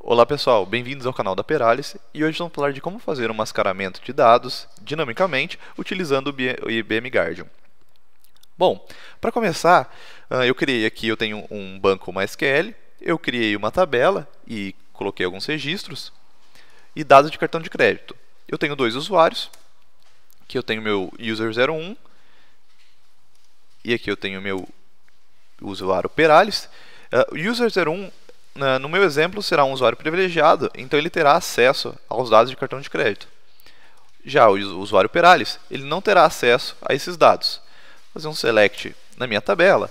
Olá pessoal, bem-vindos ao canal da Peralysis e hoje vamos falar de como fazer um mascaramento de dados dinamicamente utilizando o IBM Guardian. Bom, para começar, eu tenho um banco MySQL, eu criei uma tabela e coloquei alguns registros e dados de cartão de crédito. Eu tenho dois usuários, aqui eu tenho meu user01 e aqui eu tenho meu usuário Peralysis. O user01 no meu exemplo, será um usuário privilegiado, então ele terá acesso aos dados de cartão de crédito. Já o usuário Peralysis, ele não terá acesso a esses dados. Vou fazer um select na minha tabela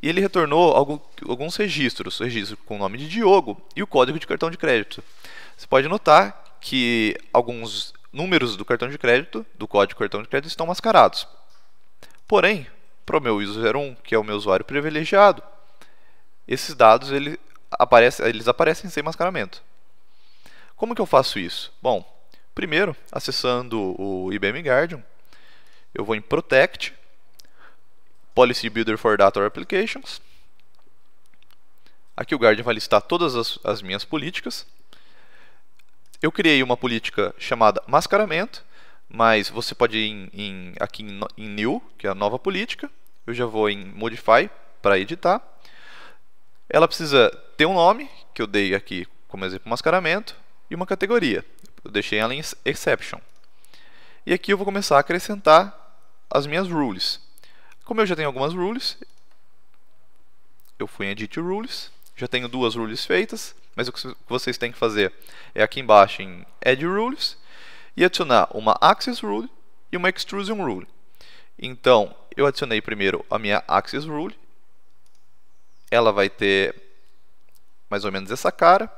e ele retornou alguns registros, com o nome de Diogo e o código de cartão de crédito. Você pode notar que alguns números do cartão de crédito, do código de cartão de crédito, estão mascarados. Porém, para o meu user01, que é o meu usuário privilegiado, esses dados eles aparecem sem mascaramento. Como que eu faço isso? Bom, primeiro, acessando o IBM Guardian, eu vou em Protect, Policy Builder for Data or Applications. Aqui o Guardian vai listar todas as minhas políticas. Eu criei uma política chamada mascaramento, mas você pode ir aqui em New, que é a nova política. Eu já vou em Modify para editar. Ela precisa ter um nome, que eu dei aqui como exemplo mascaramento, e uma categoria. Eu deixei ela em Exception. E aqui eu vou começar a acrescentar as minhas rules. Como eu já tenho algumas rules, eu fui em Edit Rules, já tenho duas rules feitas, mas o que vocês têm que fazer é aqui embaixo em Add Rules, e adicionar uma Access Rule e uma Extrusion Rule. Então, eu adicionei primeiro a minha Access Rule. Ela vai ter mais ou menos essa cara.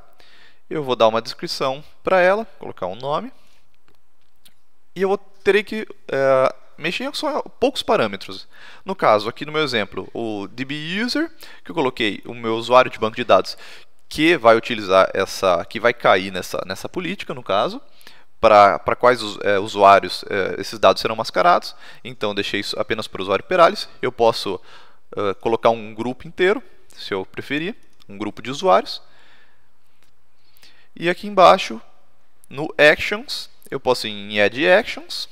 Eu vou dar uma descrição para ela, colocar um nome. E eu terei que mexer em só poucos parâmetros. No caso, aqui no meu exemplo, o DBUser, que eu coloquei o meu usuário de banco de dados, que vai utilizar que vai cair nessa política, no caso, para quais usuários esses dados serão mascarados. Então, deixei isso apenas para o usuário Peralysis. Eu posso colocar um grupo inteiro, se eu preferir, um grupo de usuários. E aqui embaixo, no Actions, eu posso ir em Add Actions.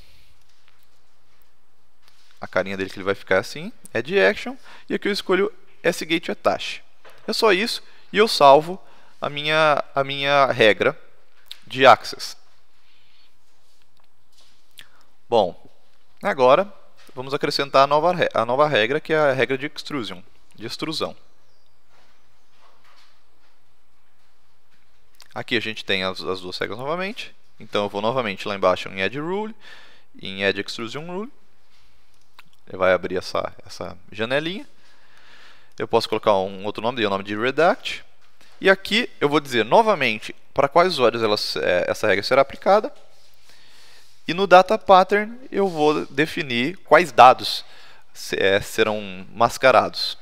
A carinha dele que ele vai ficar assim, Add Action. E aqui eu escolho SGate Attach. É só isso e eu salvo a minha regra de Access. Bom, agora vamos acrescentar a nova regra, que é a regra de extrusão. Aqui a gente tem as duas regras novamente. Então eu vou novamente lá embaixo em Add Rule e em Add Extrusion Rule. Ele vai abrir essa janelinha. Eu posso colocar um outro nome, dei o nome de Redact. E aqui eu vou dizer novamente para quais usuários essa regra será aplicada. E no Data Pattern eu vou definir quais dados serão mascarados.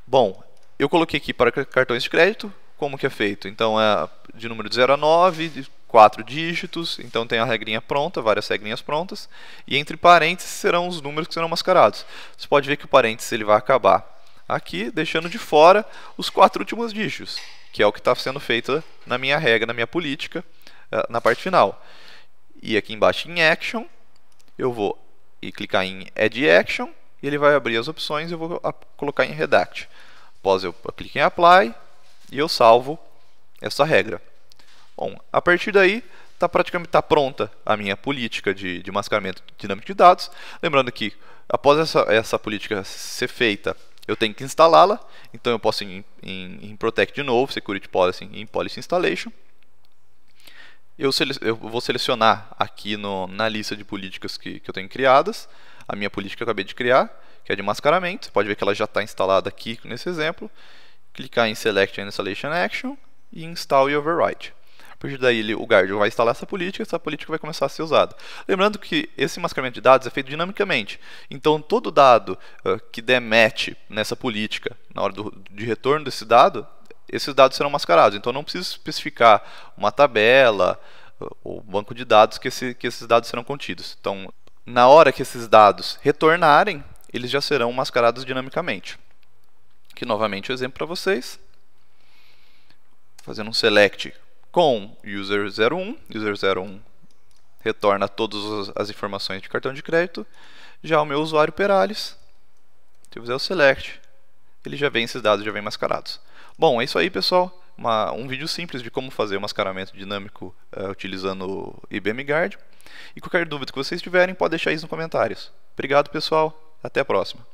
Bom, eu coloquei aqui para cartões de crédito. Como que é feito? Então é de número de 0 a 9, de 4 dígitos, então tem a regrinha pronta, várias regrinhas prontas, e entre parênteses serão os números que serão mascarados. Você pode ver que o parênteses ele vai acabar aqui, deixando de fora os 4 últimos dígitos, que é o que está sendo feito na minha regra, na minha política, na parte final. E aqui embaixo em Action, eu vou clicar em Add Action, e ele vai abrir as opções e eu vou colocar em Redact. Após eu clico em Apply, e eu salvo essa regra. Bom, a partir daí, praticamente pronta a minha política de mascaramento dinâmico de dados. Lembrando que, após essa política ser feita, eu tenho que instalá-la. Então, eu posso ir em Protect de novo, Security Policy, em Policy Installation. Eu vou selecionar aqui na lista de políticas que eu tenho criadas, a minha política que eu acabei de criar, que é de mascaramento. Você pode ver que ela já está instalada aqui nesse exemplo. Clicar em Select and Installation Action e Install e Override. A partir daí o Guardian vai instalar essa política vai começar a ser usada. Lembrando que esse mascaramento de dados é feito dinamicamente. Então todo dado que der match nessa política, na hora de retorno desse dado, esses dados serão mascarados. Então não preciso especificar uma tabela ou banco de dados que esses dados serão contidos. Então, na hora que esses dados retornarem, eles já serão mascarados dinamicamente. Aqui novamente o exemplo para vocês. Vou fazendo um select com user01. User01 retorna todas as informações de cartão de crédito. Já o meu usuário Perales, se eu fizer o select, ele já vem, esses dados já vêm mascarados. Bom, é isso aí, pessoal. Um vídeo simples de como fazer o mascaramento dinâmico utilizando o IBM Guard. E qualquer dúvida que vocês tiverem, pode deixar isso nos comentários. Obrigado, pessoal. Até a próxima.